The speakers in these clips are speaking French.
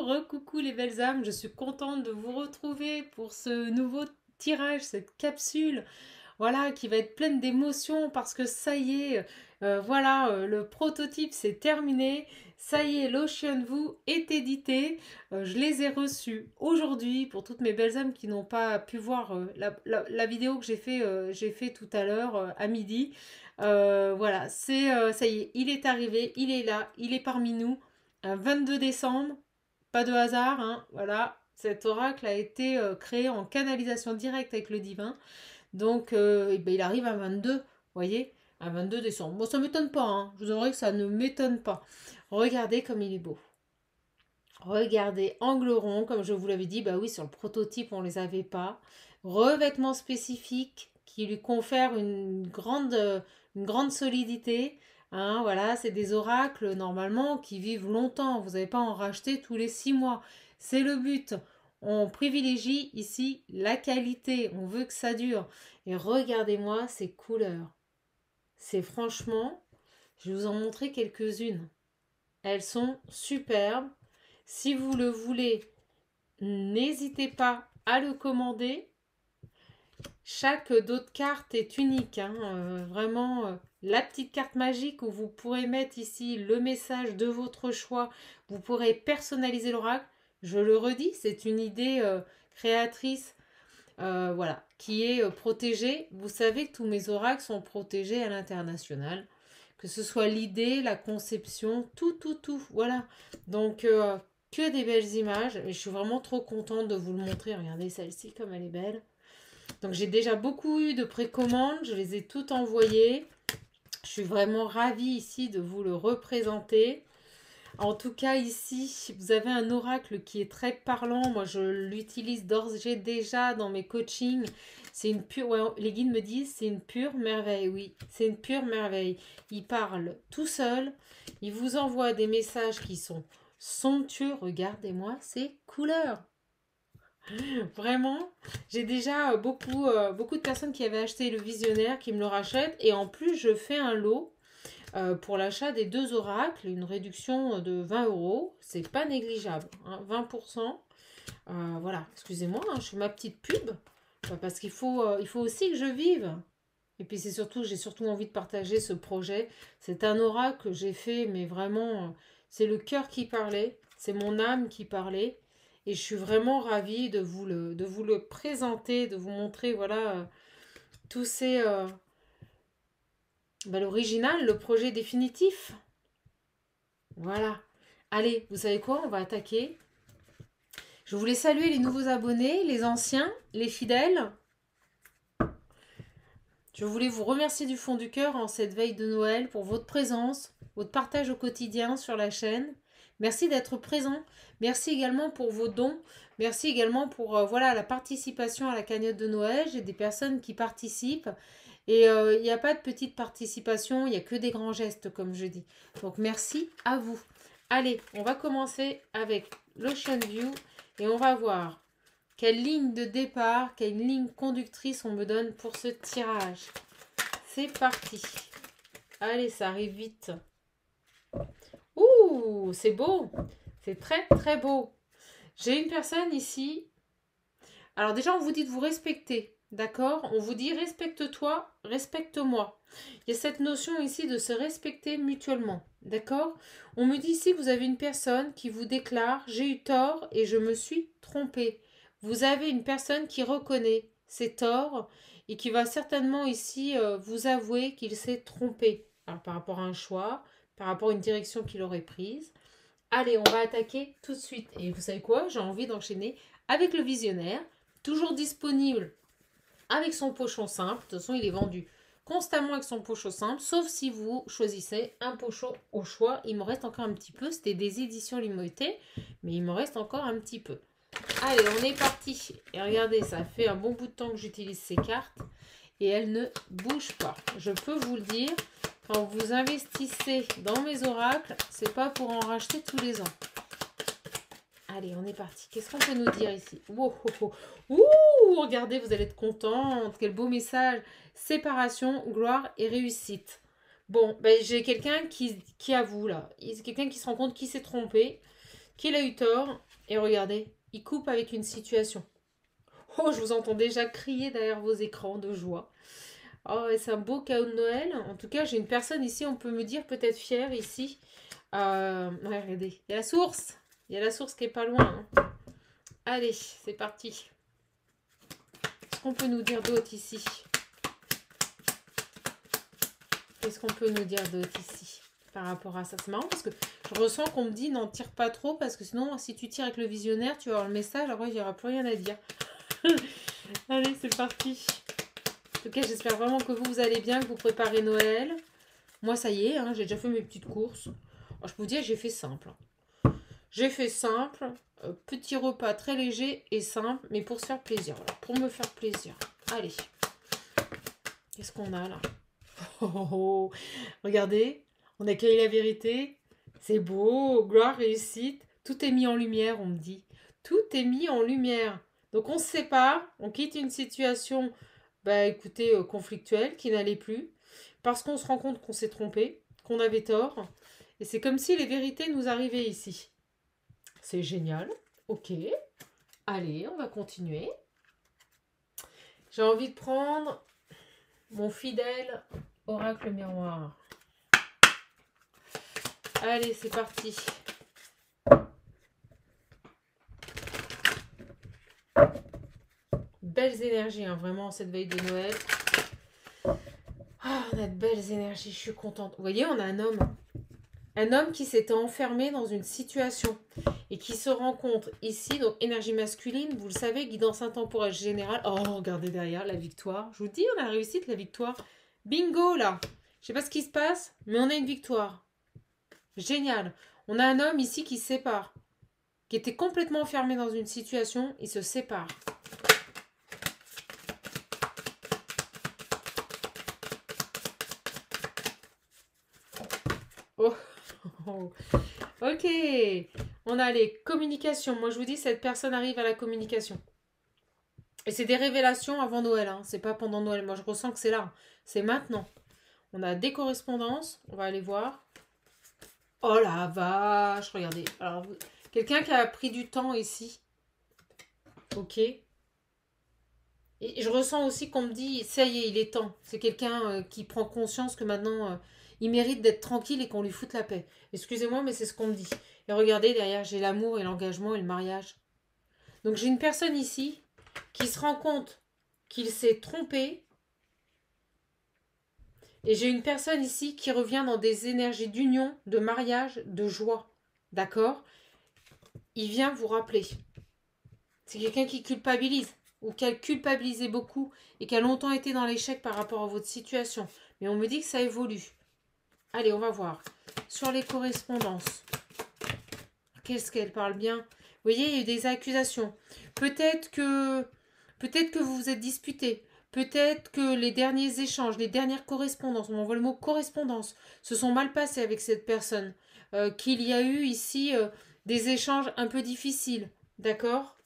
recoucou les belles âmes, je suis contente de vous retrouver pour ce nouveau tirage, cette capsule, voilà, qui va être pleine d'émotions parce que ça y est, voilà, le prototype c'est terminé, ça y est, l'Ocean View est édité, je les ai reçus aujourd'hui pour toutes mes belles âmes qui n'ont pas pu voir la vidéo que j'ai fait tout à l'heure à midi. Voilà, ça y est, il est arrivé, il est là, il est parmi nous. 22 décembre, pas de hasard, hein, voilà, cet oracle a été créé en canalisation directe avec le divin. Donc, eh ben, il arrive à 22, vous voyez, à 22 décembre. Bon, ça ne m'étonne pas, hein, je vous avouerai que ça ne m'étonne pas. Regardez comme il est beau. Regardez, angle rond, comme je vous l'avais dit, bah oui, sur le prototype, on ne les avait pas. Revêtement spécifique qui lui confère une grande solidité. Hein, voilà, c'est des oracles normalement qui vivent longtemps. Vous n'avez pas à en racheter tous les 6 mois. C'est le but. On privilégie ici la qualité. On veut que ça dure. Et regardez-moi ces couleurs. C'est franchement, je vais vous en montrer quelques-unes. Elles sont superbes. Si vous le voulez, n'hésitez pas à le commander. Chaque dos de carte est unique. Hein, vraiment, la petite carte magique où vous pourrez mettre ici le message de votre choix. Vous pourrez personnaliser l'oracle. Je le redis, c'est une idée créatrice voilà, qui est protégée. Vous savez que tous mes oracles sont protégés à l'international. Que ce soit l'idée, la conception, tout. Voilà. Donc, que des belles images. Et je suis vraiment trop contente de vous le montrer. Regardez celle-ci comme elle est belle. Donc j'ai déjà beaucoup eu de précommandes. Je les ai toutes envoyées. Je suis vraiment ravie ici de vous le représenter. En tout cas ici, vous avez un oracle qui est très parlant. Moi je l'utilise d'ores et déjà dans mes coachings. C'est une pure, ouais, les guides me disent c'est une pure merveille. Oui, c'est une pure merveille. Il parle tout seul. Il vous envoie des messages qui sont somptueux. Regardez-moi ces couleurs. Vraiment, j'ai déjà beaucoup de personnes qui avaient acheté le visionnaire qui me le rachètent. Et en plus, je fais un lot pour l'achat des 2 oracles, une réduction de 20 €. C'est pas négligeable, hein, 20%. Voilà, excusez-moi, hein, je fais ma petite pub. Parce qu'il faut, il faut aussi que je vive. Et puis c'est surtout, j'ai surtout envie de partager ce projet. C'est un oracle que j'ai fait, mais vraiment, c'est le cœur qui parlait. C'est mon âme qui parlait. Et je suis vraiment ravie de vous le présenter, de vous montrer, voilà, tous ces... l'original, le projet définitif. Voilà. Allez, vous savez quoi? On va attaquer. Je voulais saluer les nouveaux abonnés, les anciens, les fidèles. Je voulais vous remercier du fond du cœur en cette veille de Noël pour votre présence, votre partage au quotidien sur la chaîne. Merci d'être présent. Merci également pour vos dons. Merci également pour voilà, la participation à la cagnotte de Noël. J'ai des personnes qui participent. Et il n'y a pas de petite participation, il n'y a que des grands gestes, comme je dis. Donc merci à vous. Allez, on va commencer avec l'Ocean View et on va voir quelle ligne de départ, quelle ligne conductrice on me donne pour ce tirage. C'est parti. Allez, ça arrive vite. Ouh, c'est beau. C'est très beau. J'ai une personne ici. Alors déjà, on vous dit de vous respecter. D'accord? On vous dit respecte-toi, respecte-moi. Il y a cette notion ici de se respecter mutuellement. D'accord? On me dit ici que vous avez une personne qui vous déclare j'ai eu tort et je me suis trompée. Vous avez une personne qui reconnaît ses torts et qui va certainement ici vous avouer qu'il s'est trompé. Alors, par rapport à un choix, par rapport à une direction qu'il aurait prise. Allez, on va attaquer tout de suite. Et vous savez quoi? J'ai envie d'enchaîner avec le visionnaire. Toujours disponible avec son pochon simple. De toute façon, il est vendu constamment avec son pochon simple, sauf si vous choisissez un pochon au choix. Il me reste encore un petit peu. C'était des éditions limitées, mais il me reste encore un petit peu. Allez, on est parti. Et regardez, ça fait un bon bout de temps que j'utilise ces cartes et elles ne bougent pas. Je peux vous le dire, quand vous investissez dans mes oracles, c'est pas pour en racheter tous les ans. Allez, on est parti. Qu'est-ce qu'on peut nous dire ici? Ouh, regardez, vous allez être contente. Quel beau message. Séparation, gloire et réussite. Bon, ben, j'ai quelqu'un qui avoue là. C'est quelqu'un qui se rend compte qu'il s'est trompé, qu'il a eu tort Et regardez, il coupe avec une situation. Oh, je vous entends déjà crier derrière vos écrans de joie. Oh, et c'est un beau cadeau de Noël. En tout cas, j'ai une personne ici, on peut me dire peut-être fière ici. Ouais, regardez, il y a la source. Il y a la source qui est pas loin. Hein. Allez, c'est parti. Qu'est-ce qu'on peut nous dire d'autre ici? Qu'est-ce qu'on peut nous dire d'autre ici par rapport à ça? C'est marrant parce que je ressens qu'on me dit n'en tire pas trop parce que sinon, si tu tires avec le visionnaire, tu vas avoir le message. Alors, il n'y aura plus rien à dire. Allez, c'est parti. En tout cas, j'espère vraiment que vous allez bien, que vous préparez Noël. Moi, ça y est, hein, j'ai déjà fait mes petites courses. Alors, je peux vous dire, j'ai fait simple. J'ai fait simple, petit repas très léger et simple, mais pour se faire plaisir. Voilà, pour me faire plaisir. Allez. Qu'est-ce qu'on a là? Oh, oh, oh. Regardez, on accueille la vérité. C'est beau, gloire, réussite. Tout est mis en lumière, on me dit. Tout est mis en lumière. Donc on se sépare, on quitte une situation, bah écoutez, conflictuelle, qui n'allait plus, parce qu'on se rend compte qu'on s'est trompé, qu'on avait tort. Et c'est comme si les vérités nous arrivaient ici. C'est génial. Ok. Allez, on va continuer. J'ai envie de prendre mon fidèle oracle miroir. Allez, c'est parti. Belles énergies, hein, vraiment, cette veille de Noël. Ah, on a de belles énergies, je suis contente. Vous voyez, on a un homme. Un homme qui s'était enfermé dans une situation et qui se rencontre ici, donc énergie masculine, vous le savez, guidance intemporelle générale. Oh, regardez derrière, la victoire. Je vous dis, on a réussi la victoire. Bingo, là. Je sais pas ce qui se passe, mais on a une victoire. Génial. On a un homme ici qui se sépare, qui était complètement enfermé dans une situation, il se sépare. Oh, oh. Ok. On a les communications. Moi, je vous dis, cette personne arrive à la communication. Et c'est des révélations avant Noël. Hein. C'est pas pendant Noël. Moi, je ressens que c'est là. C'est maintenant. On a des correspondances. On va aller voir. Oh la vache. Regardez. Alors, quelqu'un qui a pris du temps ici. Ok. Et je ressens aussi qu'on me dit, ça y est, il est temps. C'est quelqu'un qui prend conscience que maintenant, il mérite d'être tranquille et qu'on lui foute la paix. Excusez-moi, mais c'est ce qu'on me dit. Et regardez, derrière, j'ai l'amour et l'engagement et le mariage. Donc j'ai une personne ici qui se rend compte qu'il s'est trompé. Et j'ai une personne ici qui revient dans des énergies d'union, de mariage, de joie. D'accord? Il vient vous rappeler. C'est quelqu'un qui culpabilise ou qui a culpabilisé beaucoup et qui a longtemps été dans l'échec par rapport à votre situation. Mais on me dit que ça évolue. Allez, on va voir. Sur les correspondances. Qu'est-ce qu'elle parle bien? Vous voyez, il y a eu des accusations. Peut-être que vous vous êtes disputé. Peut-être que les derniers échanges, les dernières correspondances, on m'envoie le mot correspondance, se sont mal passés avec cette personne. Qu'il y a eu ici des échanges un peu difficiles. D'accord?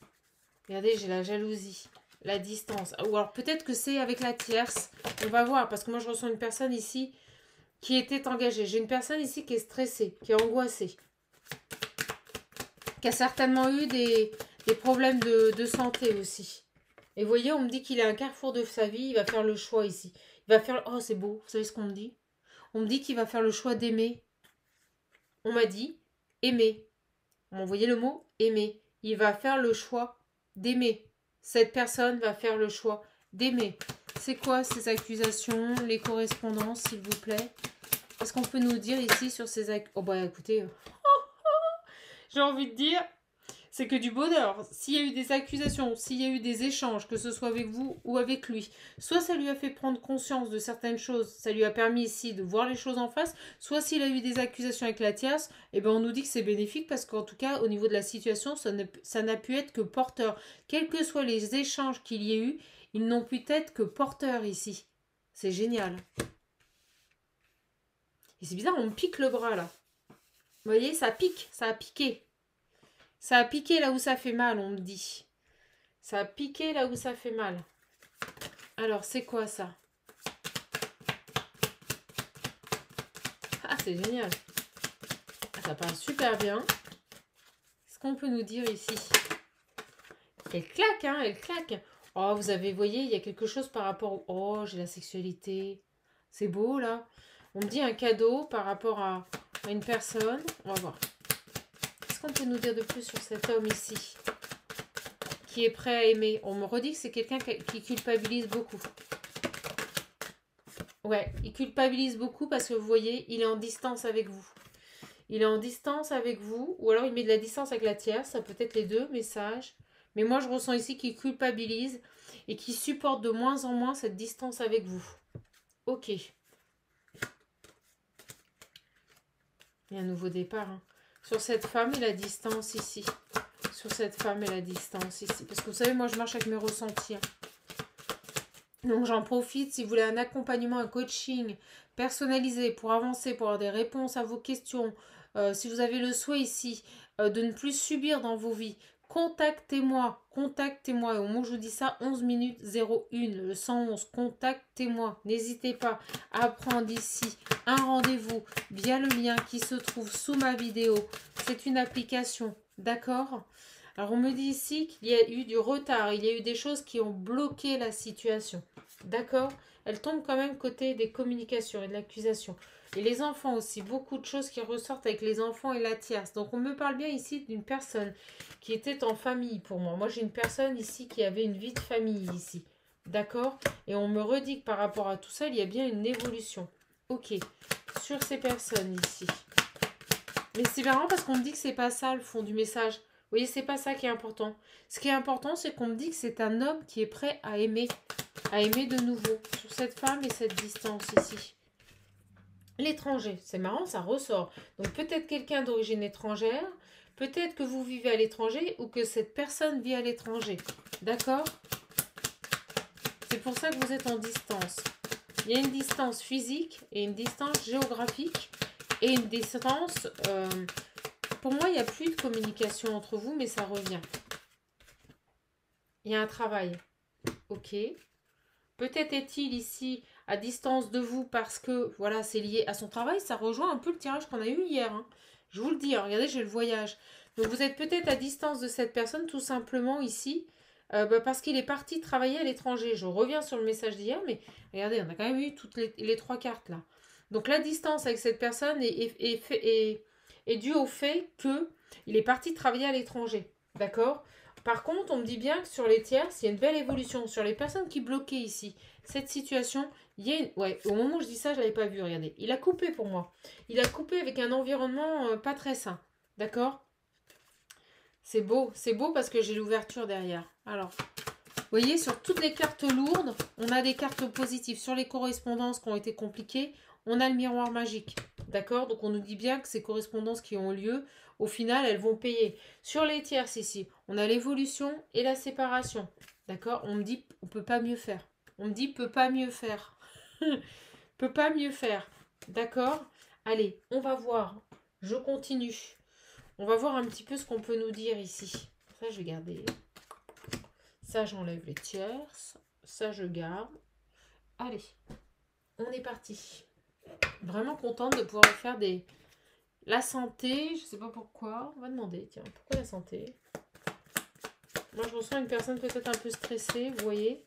Regardez, j'ai la jalousie, la distance. Ou alors peut-être que c'est avec la tierce. On va voir, parce que moi je ressens une personne ici qui était engagée. J'ai une personne ici qui est stressée, qui est angoissée. Qui a certainement eu des problèmes de santé aussi. Et vous voyez, on me dit qu'il est à un carrefour de sa vie, il va faire le choix ici. Il va faire... Oh, c'est beau, vous savez ce qu'on me dit? On me dit qu'il va faire le choix d'aimer. On m'a dit aimer. On m'a envoyé le mot aimer. Il va faire le choix d'aimer. Cette personne va faire le choix d'aimer. C'est quoi ces accusations, les correspondances, s'il vous plaît? Qu'est-ce qu'on peut nous dire ici sur ces accusations? Oh bah écoutez, j'ai envie de dire, c'est que du bonheur. S'il y a eu des accusations, s'il y a eu des échanges, que ce soit avec vous ou avec lui, soit ça lui a fait prendre conscience de certaines choses, ça lui a permis ici de voir les choses en face, soit s'il a eu des accusations avec la tierce, eh ben on nous dit que c'est bénéfique parce qu'en tout cas, au niveau de la situation, ça n'a pu être que porteur. Quels que soient les échanges qu'il y ait eu, ils n'ont pu être que porteurs ici. C'est génial. Et c'est bizarre, on me pique le bras là. Vous voyez, ça pique, ça a piqué. Ça a piqué là où ça fait mal, on me dit. Ça a piqué là où ça fait mal. Alors, c'est quoi ça? Ah, c'est génial. Ah, ça passe super bien. qu'on peut nous dire ici? Elle claque, hein, elle claque. Oh, vous avez, voyez, il y a quelque chose par rapport au... Oh, j'ai la sexualité. C'est beau, là. On me dit un cadeau par rapport à une personne. On va voir. Qu'est-ce qu'on peut nous dire de plus sur cet homme ici? Qui est prêt à aimer. On me redit que c'est quelqu'un qui culpabilise beaucoup. Ouais, il culpabilise beaucoup parce que vous voyez, il est en distance avec vous. Il est en distance avec vous, ou alors il met de la distance avec la tierce, ça peut être les deux messages. Mais moi, je ressens ici qu'il culpabilise et qu'il supporte de moins en moins cette distance avec vous. Ok. Il y a un nouveau départ. Hein. Sur cette femme et la distance ici. Sur cette femme et la distance ici. Parce que vous savez, moi, je marche avec mes ressentis. Hein. Donc, j'en profite. Si vous voulez un accompagnement, un coaching personnalisé pour avancer, pour avoir des réponses à vos questions, si vous avez le souhait ici de ne plus subir dans vos vies, contactez-moi, contactez-moi. Et au moment où je vous dis ça, 11 minutes 01, le 111, contactez-moi. N'hésitez pas à prendre ici un rendez-vous via le lien qui se trouve sous ma vidéo. C'est une application, d'accord ? Alors, on me dit ici qu'il y a eu du retard, il y a eu des choses qui ont bloqué la situation, d'accord ? Elle tombe quand même côté des communications et de l'accusation. Et les enfants aussi, beaucoup de choses qui ressortent avec les enfants et la tierce. Donc, on me parle bien ici d'une personne qui était en famille pour moi. Moi, j'ai une personne ici qui avait une vie de famille ici, d'accord ? Et on me redit que par rapport à tout ça, il y a bien une évolution. Ok, sur ces personnes ici. Mais c'est marrant parce qu'on me dit que c'est pas ça le fond du message. Vous voyez, c'est pas ça qui est important. Ce qui est important, c'est qu'on me dit que c'est un homme qui est prêt à aimer de nouveau, sur cette femme et cette distance ici. L'étranger, c'est marrant, ça ressort. Donc peut-être quelqu'un d'origine étrangère, peut-être que vous vivez à l'étranger ou que cette personne vit à l'étranger. D'accord ? C'est pour ça que vous êtes en distance. Il y a une distance physique et une distance géographique et une distance... Pour moi, il n'y a plus de communication entre vous, mais ça revient. Il y a un travail. Ok. Peut-être est-il ici à distance de vous parce que, voilà, c'est lié à son travail. Ça rejoint un peu le tirage qu'on a eu hier. Hein. Je vous le dis, hein, regardez, j'ai le voyage. Donc, vous êtes peut-être à distance de cette personne, tout simplement ici, parce qu'il est parti travailler à l'étranger. Je reviens sur le message d'hier, mais regardez, on a quand même eu toutes les trois cartes là. Donc, la distance avec cette personne est dû au fait qu'il est parti travailler à l'étranger. D'accord ? Par contre, on me dit bien que sur les tierces, il y a une belle évolution. Sur les personnes qui bloquaient ici, cette situation, il y a une... Ouais, au moment où je dis ça, je ne l'avais pas vu, regardez. Il a coupé pour moi. Il a coupé avec un environnement pas très sain. D'accord ? C'est beau parce que j'ai l'ouverture derrière. Alors, vous voyez, sur toutes les cartes lourdes, on a des cartes positives. Sur les correspondances qui ont été compliquées, on a le miroir magique. D'accord? Donc, on nous dit bien que ces correspondances qui ont lieu, au final, elles vont payer. Sur les tierces ici, on a l'évolution et la séparation. D'accord? On me dit, on ne peut pas mieux faire. On me dit, peut pas mieux faire. Peut pas mieux faire. D'accord? Allez, on va voir. Je continue. On va voir un petit peu ce qu'on peut nous dire ici. Ça, je vais garder. Ça, j'enlève les tierces. Ça, je garde. Allez, on est parti. Vraiment contente de pouvoir faire des... La santé, je sais pas pourquoi. On va demander, tiens, pourquoi la santé? Moi, je ressens une personne peut-être un peu stressée, vous voyez?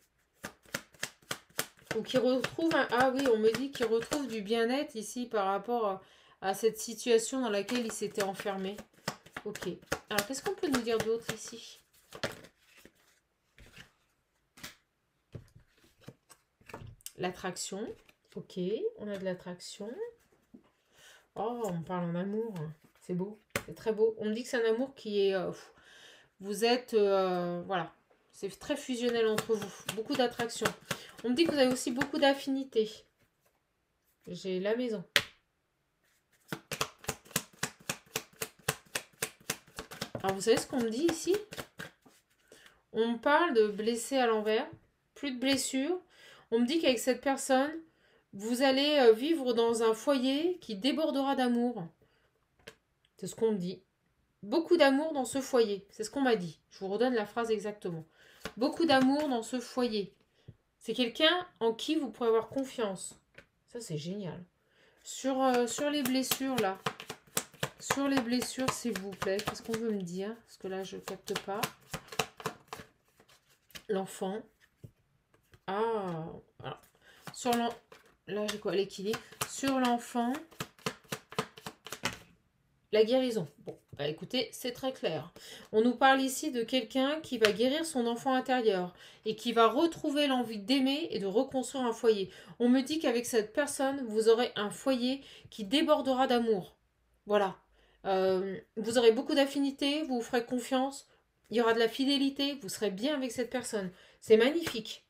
Ou qui retrouve... Ah oui, on me dit qu'il retrouve du bien-être ici par rapport à cette situation dans laquelle il s'était enfermé. Ok. Alors, qu'est-ce qu'on peut nous dire d'autre ici? L'attraction. Ok, on a de l'attraction. Oh, on parle en amour. C'est beau, c'est très beau. On me dit que c'est un amour qui est... vous êtes... voilà, c'est très fusionnel entre vous. Beaucoup d'attraction. On me dit que vous avez aussi beaucoup d'affinités. J'ai la maison. Alors, vous savez ce qu'on me dit ici? On me parle de blessés à l'envers. Plus de blessures. On me dit qu'avec cette personne, vous allez vivre dans un foyer qui débordera d'amour. C'est ce qu'on me dit. Beaucoup d'amour dans ce foyer. C'est ce qu'on m'a dit. Je vous redonne la phrase exactement. Beaucoup d'amour dans ce foyer. C'est quelqu'un en qui vous pourrez avoir confiance. Ça, c'est génial. Sur les blessures, là. Sur les blessures, s'il vous plaît, qu'est-ce qu'on veut me dire? Parce que là, je ne capte pas. L'enfant. Ah, voilà. Sur l'enfant. Là, j'ai quoi? L'équilibre. Sur l'enfant. La guérison. Bon, bah écoutez, c'est très clair. On nous parle ici de quelqu'un qui va guérir son enfant intérieur et qui va retrouver l'envie d'aimer et de reconstruire un foyer. On me dit qu'avec cette personne, vous aurez un foyer qui débordera d'amour. Voilà. Vous aurez beaucoup d'affinités, vous vous ferez confiance, il y aura de la fidélité, vous serez bien avec cette personne. C'est magnifique.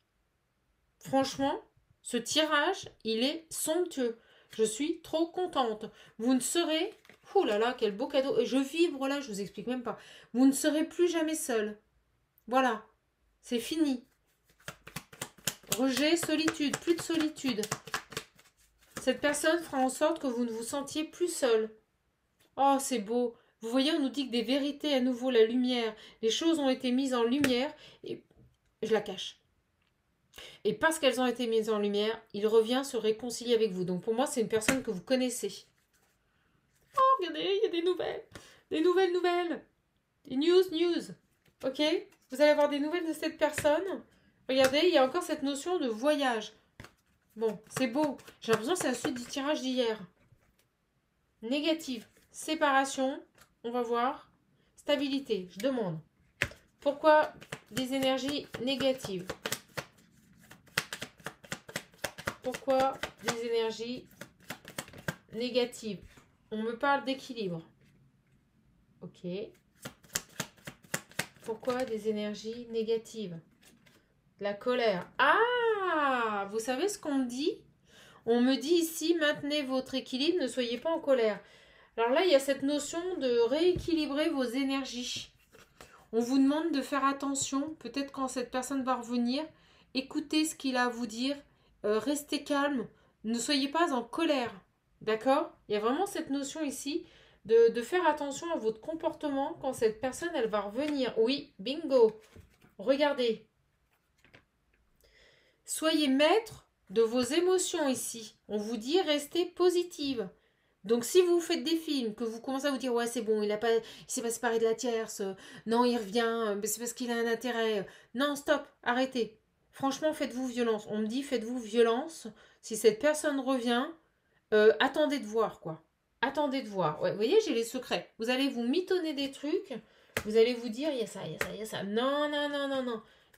Franchement, ce tirage, il est somptueux. Je suis trop contente. Vous ne serez... Ouh là là, quel beau cadeau. Et je vibre là, je vous explique même pas. Vous ne serez plus jamais seul. Voilà. C'est fini. Rejet, solitude. Plus de solitude. Cette personne fera en sorte que vous ne vous sentiez plus seul. Oh, c'est beau. Vous voyez, on nous dit que des vérités, à nouveau, la lumière. Les choses ont été mises en lumière et je la cache. Et parce qu'elles ont été mises en lumière, il revient se réconcilier avec vous. Donc pour moi, c'est une personne que vous connaissez. Oh, regardez, il y a des nouvelles. Des nouvelles. Des news. Ok? Vous allez avoir des nouvelles de cette personne. Regardez, il y a encore cette notion de voyage. Bon, c'est beau. J'ai l'impression que c'est la suite du tirage d'hier. Négative. Séparation. On va voir. Stabilité. Je demande. Pourquoi des énergies négatives? Pourquoi des énergies négatives? On me parle d'équilibre. Ok. Pourquoi des énergies négatives? La colère. Ah! Vous savez ce qu'on me dit? On me dit ici, maintenez votre équilibre, ne soyez pas en colère. Alors là, il y a cette notion de rééquilibrer vos énergies. On vous demande de faire attention. Peut-être quand cette personne va revenir, écoutez ce qu'il a à vous dire. Restez calme. Ne soyez pas en colère. D'accord? Il y a vraiment cette notion ici de faire attention à votre comportement quand cette personne, elle va revenir. Oui, bingo. Regardez. Soyez maître de vos émotions ici. On vous dit restez positive. Donc si vous faites des films, que vous commencez à vous dire ouais c'est bon, il s'est pas séparé de la tierce, non il revient, mais c'est parce qu'il a un intérêt. Non, stop, arrêtez. Franchement, faites-vous violence. On me dit faites-vous violence. Si cette personne revient, attendez de voir quoi. Attendez de voir. Ouais, vous voyez, j'ai les secrets. Vous allez vous mitonner des trucs. Vous allez vous dire il y a ça, il y a ça, il y a ça. Non.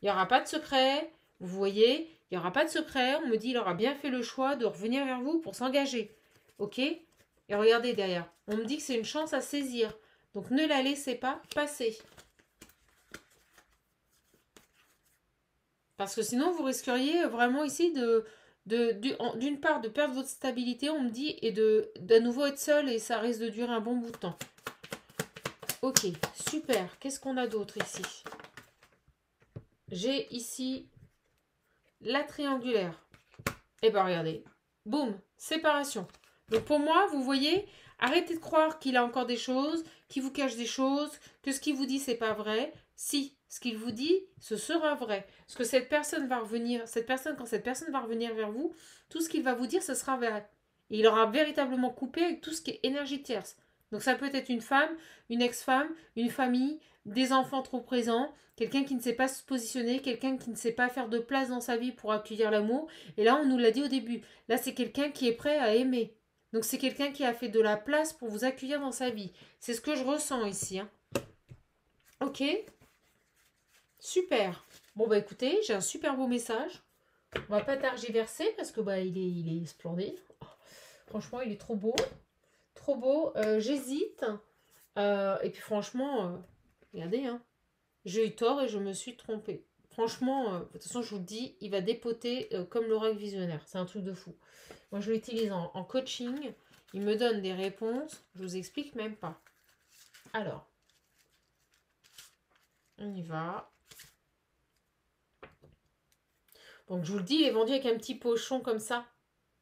Il n'y aura pas de secret. Vous voyez, il n'y aura pas de secret. On me dit il aura bien fait le choix de revenir vers vous pour s'engager. Ok? Et regardez derrière. On me dit que c'est une chance à saisir. Donc ne la laissez pas passer. Parce que sinon vous risqueriez vraiment ici d'une part de perdre votre stabilité, on me dit, et d'à nouveau être seul et ça risque de durer un bon bout de temps. Ok, super. Qu'est-ce qu'on a d'autre ici? J'ai ici la triangulaire. Et bien regardez. Boum, séparation. Donc pour moi, vous voyez, arrêtez de croire qu'il a encore des choses, qu'il vous cache des choses, que ce qu'il vous dit, c'est pas vrai. Si, ce qu'il vous dit, ce sera vrai. Parce que cette personne va revenir, quand cette personne va revenir vers vous, tout ce qu'il va vous dire, ce sera vrai. Et il aura véritablement coupé avec tout ce qui est énergie tierce. Donc ça peut être une femme, une ex-femme, une famille, des enfants trop présents, quelqu'un qui ne sait pas se positionner, quelqu'un qui ne sait pas faire de place dans sa vie pour accueillir l'amour. Et là, on nous l'a dit au début. Là, c'est quelqu'un qui est prêt à aimer. Donc c'est quelqu'un qui a fait de la place pour vous accueillir dans sa vie. C'est ce que je ressens ici. Hein. Ok. Super. Bon bah écoutez, j'ai un super beau message. On va pas tergiverser parce que bah il est splendide. Oh, franchement, il est trop beau. Trop beau. J'hésite. Et puis franchement, regardez, hein. J'ai eu tort et je me suis trompée. Franchement, de toute façon, je vous le dis, il va dépoter comme l'oracle visionnaire. C'est un truc de fou. Moi, je l'utilise en coaching. Il me donne des réponses. Je vous explique même pas. Alors, on y va. Donc, je vous le dis, il est vendu avec un petit pochon comme ça.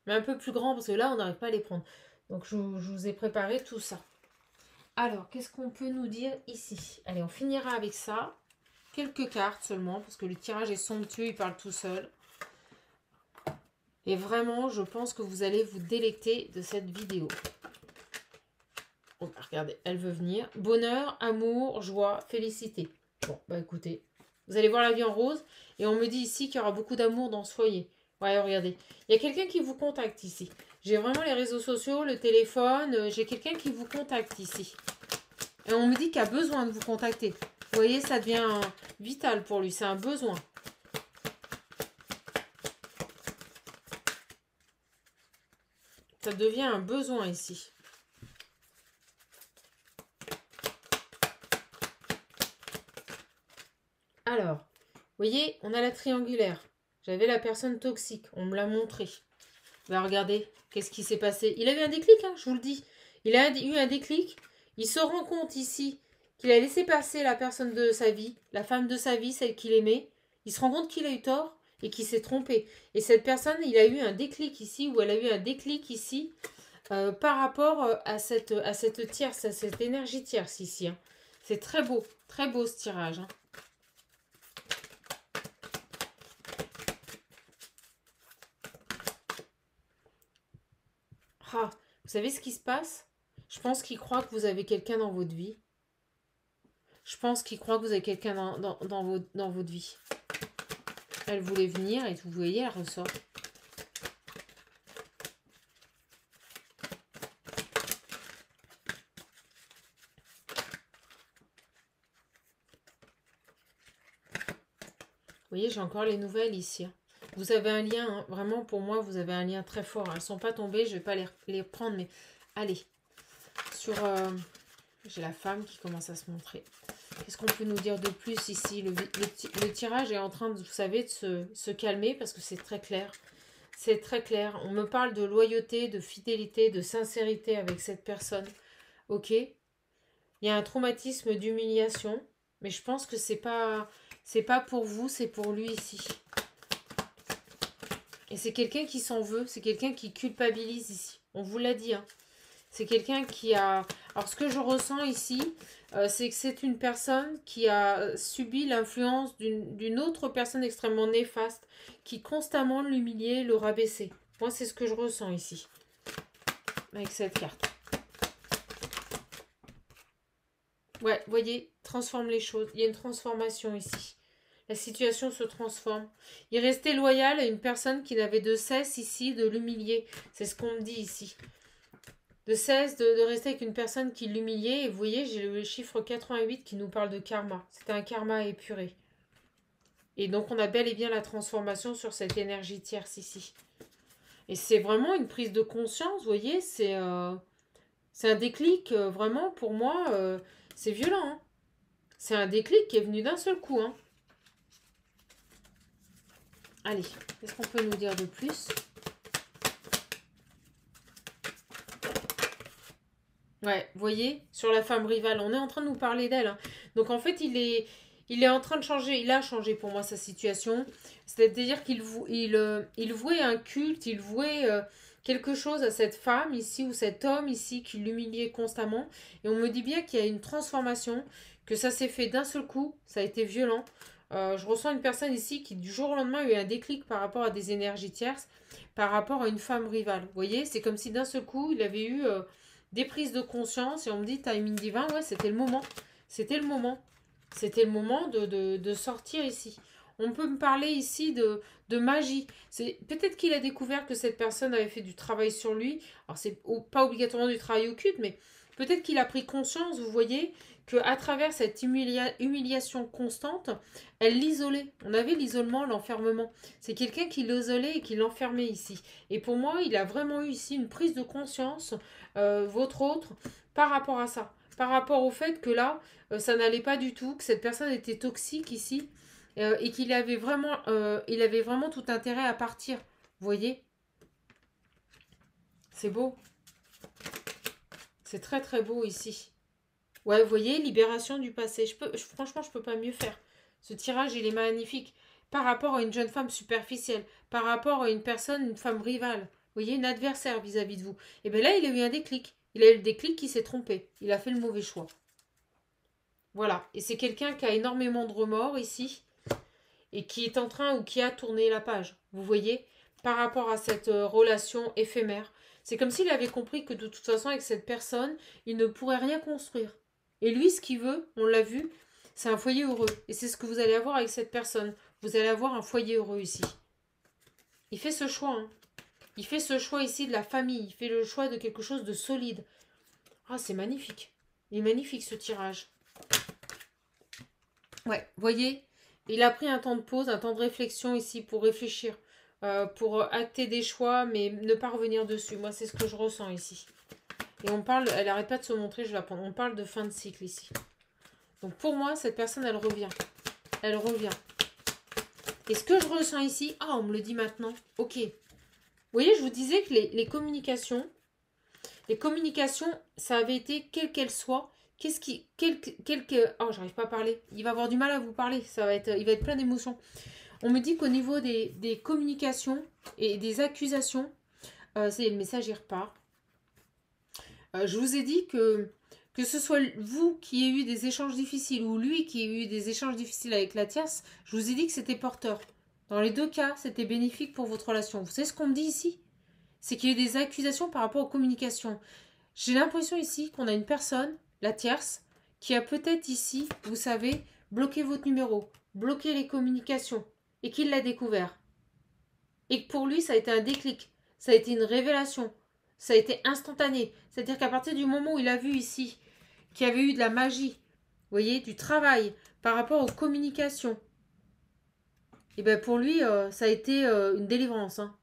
Mais un peu plus grand parce que là, on n'arrive pas à les prendre. Donc, je vous ai préparé tout ça. Alors, qu'est-ce qu'on peut nous dire ici? Allez, on finira avec ça. Quelques cartes seulement parce que le tirage est somptueux, il parle tout seul. Et vraiment, je pense que vous allez vous délecter de cette vidéo. Oh, bah, regardez, elle veut venir. Bonheur, amour, joie, félicité. Bon, bah écoutez, vous allez voir la vie en rose. Et on me dit ici qu'il y aura beaucoup d'amour dans ce foyer. Ouais, regardez. Il y a quelqu'un qui vous contacte ici. J'ai vraiment les réseaux sociaux, le téléphone. J'ai quelqu'un qui vous contacte ici. Et on me dit qu'il a besoin de vous contacter. Vous voyez, ça devient vital pour lui. C'est un besoin. Ça devient un besoin ici. Alors, vous voyez, on a la triangulaire. J'avais la personne toxique. On me l'a montré. Ben regardez, qu'est-ce qui s'est passé? Il a eu un déclic, hein, je vous le dis. Il a eu un déclic. Il se rend compte ici qu'il a laissé passer la personne de sa vie, la femme de sa vie, celle qu'il aimait. Il se rend compte qu'il a eu tort et qu'il s'est trompé. Et cette personne, il a eu un déclic ici, ou elle a eu un déclic ici, par rapport à cette tierce, à cette énergie tierce ici. Hein. C'est très beau ce tirage. Hein. Ah, vous savez ce qui se passe? Je pense qu'il croit que vous avez quelqu'un dans votre vie. Je pense qu'il croit que vous avez quelqu'un dans votre vie. Elle voulait venir et vous voyez, elle ressort. Vous voyez, j'ai encore les nouvelles ici. Hein. Vous avez un lien, hein, vraiment pour moi, vous avez un lien très fort. Elles ne sont pas tombées, je ne vais pas les prendre, mais allez. Sur, j'ai la femme qui commence à se montrer. Qu'est-ce qu'on peut nous dire de plus ici? Le tirage est en train, vous savez, de se calmer parce que c'est très clair. C'est très clair. On me parle de loyauté, de fidélité, de sincérité avec cette personne. Ok. Il y a un traumatisme d'humiliation, mais je pense que c'est pas pour vous, c'est pour lui ici. Et c'est quelqu'un qui s'en veut, c'est quelqu'un qui culpabilise ici. On vous l'a dit, hein. C'est quelqu'un qui a... Alors, ce que je ressens ici, c'est que c'est une personne qui a subi l'influence d'une autre personne extrêmement néfaste qui constamment l'humiliait, le rabaissait. Moi, c'est ce que je ressens ici, avec cette carte. Ouais, vous voyez, transforme les choses. Il y a une transformation ici. La situation se transforme. Il restait loyal à une personne qui n'avait de cesse ici de l'humilier. C'est ce qu'on me dit ici. De cesse de rester avec une personne qui l'humiliait. Et vous voyez, j'ai le chiffre 88 qui nous parle de karma. C'était un karma épuré. Et donc, on a bel et bien la transformation sur cette énergie tierce ici. Et c'est vraiment une prise de conscience, vous voyez. C'est un déclic, vraiment, pour moi, c'est violent. Hein. C'est un déclic qui est venu d'un seul coup. Hein. Allez, qu'est-ce qu'on peut nous dire de plus? Ouais, vous voyez, sur la femme rivale, on est en train de nous parler d'elle. Hein. Donc en fait, il est en train de changer, il a changé pour moi sa situation. C'est-à-dire qu'il vouait un culte, il vouait quelque chose à cette femme ici ou cet homme ici qui l'humiliait constamment. Et on me dit bien qu'il y a une transformation, que ça s'est fait d'un seul coup, ça a été violent. Je ressens une personne ici qui du jour au lendemain a eu un déclic par rapport à des énergies tierces, par rapport à une femme rivale. Vous voyez, c'est comme si d'un seul coup, il avait eu des prises de conscience et on me dit timing divin, ouais, c'était le moment. C'était le moment. C'était le moment de sortir ici. On peut me parler ici de magie. Peut-être qu'il a découvert que cette personne avait fait du travail sur lui. Alors, c'est pas obligatoirement du travail occulte, mais peut-être qu'il a pris conscience, vous voyez, qu'à travers cette humiliation constante, elle l'isolait. On avait l'isolement, l'enfermement. C'est quelqu'un qui l'isolait et qui l'enfermait ici. Et pour moi, il a vraiment eu ici une prise de conscience, votre autre, par rapport à ça. Par rapport au fait que là, ça n'allait pas du tout, que cette personne était toxique ici, et qu'il avait vraiment tout intérêt à partir. Vous voyez? C'est beau. C'est très très beau ici. Ouais, vous voyez, libération du passé. Franchement, je peux pas mieux faire. Ce tirage, il est magnifique. Par rapport à une jeune femme superficielle, par rapport à une personne, une femme rivale, vous voyez, une adversaire vis-à-vis de vous. Et bien là, il a eu un déclic. Il a eu le déclic qui s'est trompé. Il a fait le mauvais choix. Voilà. Et c'est quelqu'un qui a énormément de remords ici et qui est en train ou qui a tourné la page. Vous voyez, par rapport à cette relation éphémère. C'est comme s'il avait compris que de toute façon, avec cette personne, il ne pourrait rien construire. Et lui, ce qu'il veut, on l'a vu, c'est un foyer heureux. Et c'est ce que vous allez avoir avec cette personne. Vous allez avoir un foyer heureux ici. Il fait ce choix, hein. Il fait ce choix ici de la famille. Il fait le choix de quelque chose de solide. Ah, c'est magnifique. Il est magnifique ce tirage. Ouais, voyez, il a pris un temps de pause, un temps de réflexion ici pour réfléchir, pour acter des choix, mais ne pas revenir dessus. Moi, c'est ce que je ressens ici. Et on parle, elle n'arrête pas de se montrer, je vais la prendre. On parle de fin de cycle ici. Donc pour moi, cette personne, elle revient. Elle revient. Et ce que je ressens ici, ah, on me le dit maintenant. Ok. Vous voyez, je vous disais que les communications, ça avait été, quelles qu'elles soient, oh, j'arrive pas à parler. Il va avoir du mal à vous parler. Il va être plein d'émotions. On me dit qu'au niveau des communications et des accusations, ça y est, le message, il repart. Je vous ai dit que ce soit vous qui ayez eu des échanges difficiles ou lui qui ait eu des échanges difficiles avec la tierce, je vous ai dit que c'était porteur. Dans les deux cas, c'était bénéfique pour votre relation. Vous savez ce qu'on me dit ici? C'est qu'il y a eu des accusations par rapport aux communications. J'ai l'impression ici qu'on a une personne, la tierce, qui a peut-être ici, vous savez, bloqué votre numéro, bloqué les communications, et qu'il l'a découvert. Et que pour lui, ça a été un déclic, ça a été une révélation, ça a été instantané. C'est-à-dire qu'à partir du moment où il a vu ici qu'il y avait eu de la magie, vous voyez, du travail par rapport aux communications, et bien pour lui, ça a été une délivrance, hein.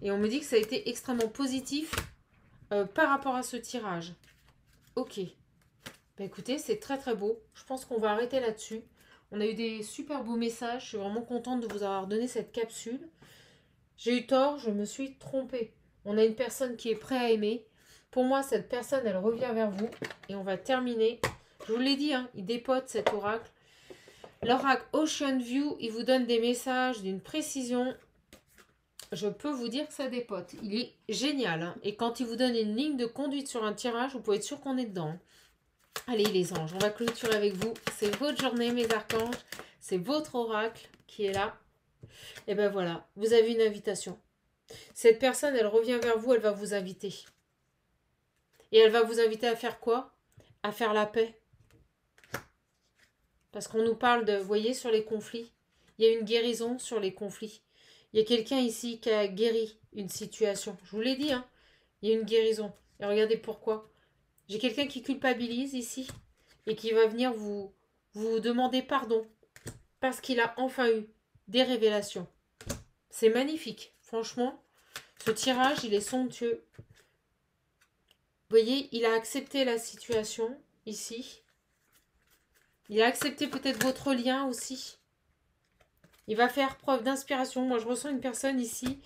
Et on me dit que ça a été extrêmement positif par rapport à ce tirage. Ok. Ben écoutez, c'est très très beau. Je pense qu'on va arrêter là-dessus. On a eu des super beaux messages. Je suis vraiment contente de vous avoir donné cette capsule. J'ai eu tort, je me suis trompée. On a une personne qui est prête à aimer. Pour moi, cette personne, elle revient vers vous. Et on va terminer. Je vous l'ai dit, hein, il dépote cet oracle. L'oracle Ocean View, il vous donne des messages d'une précision. Je peux vous dire que ça dépote. Il est génial, hein. Et quand il vous donne une ligne de conduite sur un tirage, vous pouvez être sûr qu'on est dedans. Allez les anges, on va clôturer avec vous. C'est votre journée mes archanges. C'est votre oracle qui est là. Et ben voilà, vous avez une invitation. Cette personne, elle revient vers vous, elle va vous inviter. Et elle va vous inviter à faire quoi? À faire la paix. Parce qu'on nous parle de, vous voyez, sur les conflits. Il y a une guérison sur les conflits. Il y a quelqu'un ici qui a guéri une situation. Je vous l'ai dit, hein. Il y a une guérison. Et regardez pourquoi. J'ai quelqu'un qui culpabilise ici. Et qui va venir vous demander pardon. Parce qu'il a enfin eu des révélations. C'est magnifique. Franchement, ce tirage, il est somptueux. Vous voyez, il a accepté la situation ici. Il a accepté peut-être votre lien aussi. Il va faire preuve d'inspiration. Moi, je ressens une personne ici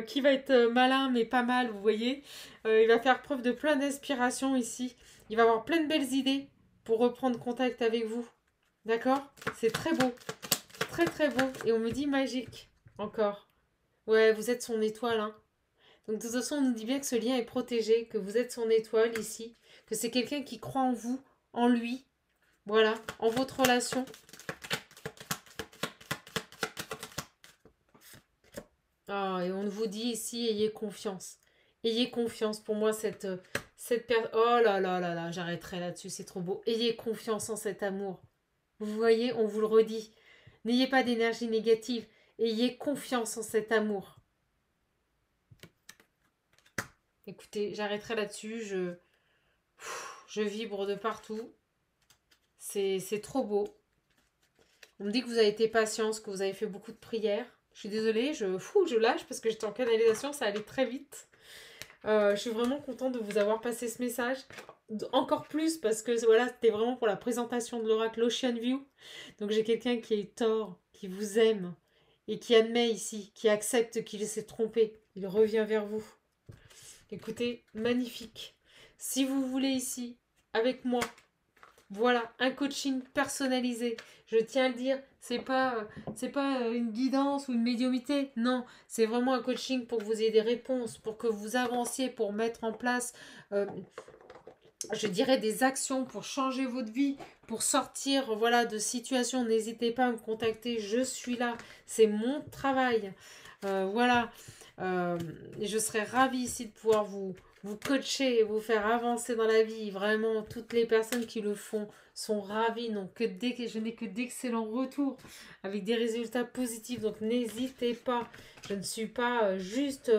qui va être malin, mais pas mal, vous voyez. Il va faire preuve de plein d'inspiration ici. Il va avoir plein de belles idées pour reprendre contact avec vous. D'accord? C'est très beau. Très, très beau. Et on me dit magique. Encore. Ouais, vous êtes son étoile, hein. Donc, de toute façon, on nous dit bien que ce lien est protégé, que vous êtes son étoile ici, que c'est quelqu'un qui croit en vous, en lui. Voilà, en votre relation. Ah, et on vous dit ici, ayez confiance. Ayez confiance. Pour moi, cette personne... Oh là là là là, j'arrêterai là-dessus, c'est trop beau. Ayez confiance en cet amour. Vous voyez, on vous le redit. N'ayez pas d'énergie négative. Ayez confiance en cet amour. Écoutez, j'arrêterai là-dessus. Je vibre de partout. C'est trop beau. On me dit que vous avez été patience, que vous avez fait beaucoup de prières. Je suis désolée, je lâche parce que j'étais en canalisation, ça allait très vite. Je suis vraiment contente de vous avoir passé ce message. Encore plus parce que voilà, c'était vraiment pour la présentation de l'oracle Ocean View. Donc j'ai quelqu'un qui est tort, qui vous aime et qui admet ici, qui accepte qu'il s'est trompé. Il revient vers vous. Écoutez, magnifique. Si vous voulez ici, avec moi, voilà, un coaching personnalisé. Je tiens à le dire, c'est pas une guidance ou une médiumité. Non, c'est vraiment un coaching pour que vous ayez des réponses, pour que vous avanciez, pour mettre en place, je dirais, des actions pour changer votre vie, pour sortir, voilà, de situations. N'hésitez pas à me contacter, je suis là. C'est mon travail. Voilà. Et je serais ravie ici de pouvoir vous coacher et vous faire avancer dans la vie. Vraiment, toutes les personnes qui le font sont ravies. Donc, je n'ai que d'excellents retours avec des résultats positifs. Donc, n'hésitez pas. Je ne suis pas juste...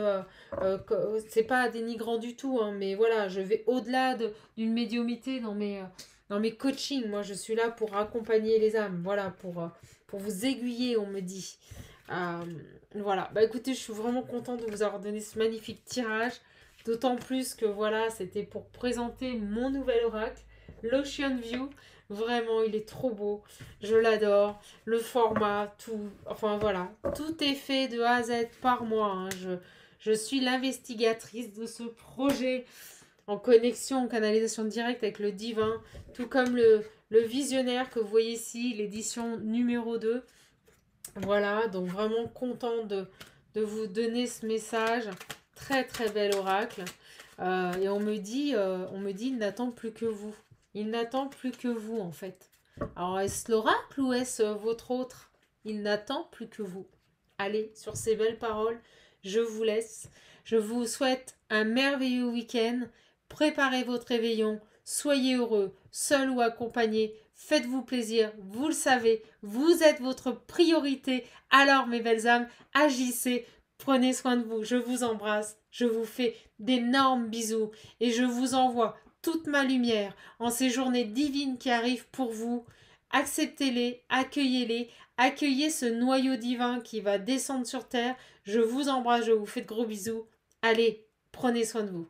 c'est pas dénigrant du tout. Hein, mais voilà, je vais au-delà d'une médiumité dans mes coachings. Moi, je suis là pour accompagner les âmes. Voilà, pour vous aiguiller, on me dit. Voilà, bah écoutez, je suis vraiment contente de vous avoir donné ce magnifique tirage. D'autant plus que voilà, c'était pour présenter mon nouvel oracle, l'Ocean View. Vraiment, il est trop beau. Je l'adore. Le format, tout. Enfin voilà, tout est fait de A à Z par moi. Hein. Je suis l'investigatrice de ce projet en connexion, en canalisation directe avec le divin. Tout comme le visionnaire que vous voyez ici, l'édition numéro 2. Voilà, donc vraiment content de vous donner ce message. Très très bel oracle. Et on me dit, il n'attend plus que vous. Il n'attend plus que vous en fait. Alors est-ce l'oracle ou est-ce votre autre? Il n'attend plus que vous. Allez, sur ces belles paroles, je vous laisse. Je vous souhaite un merveilleux week-end. Préparez votre réveillon. Soyez heureux, seul ou accompagné. Faites-vous plaisir, vous le savez, vous êtes votre priorité. Alors mes belles âmes, agissez, prenez soin de vous. Je vous embrasse, je vous fais d'énormes bisous et je vous envoie toute ma lumière en ces journées divines qui arrivent pour vous. Acceptez-les, accueillez-les, accueillez ce noyau divin qui va descendre sur terre. Je vous embrasse, je vous fais de gros bisous. Allez, prenez soin de vous.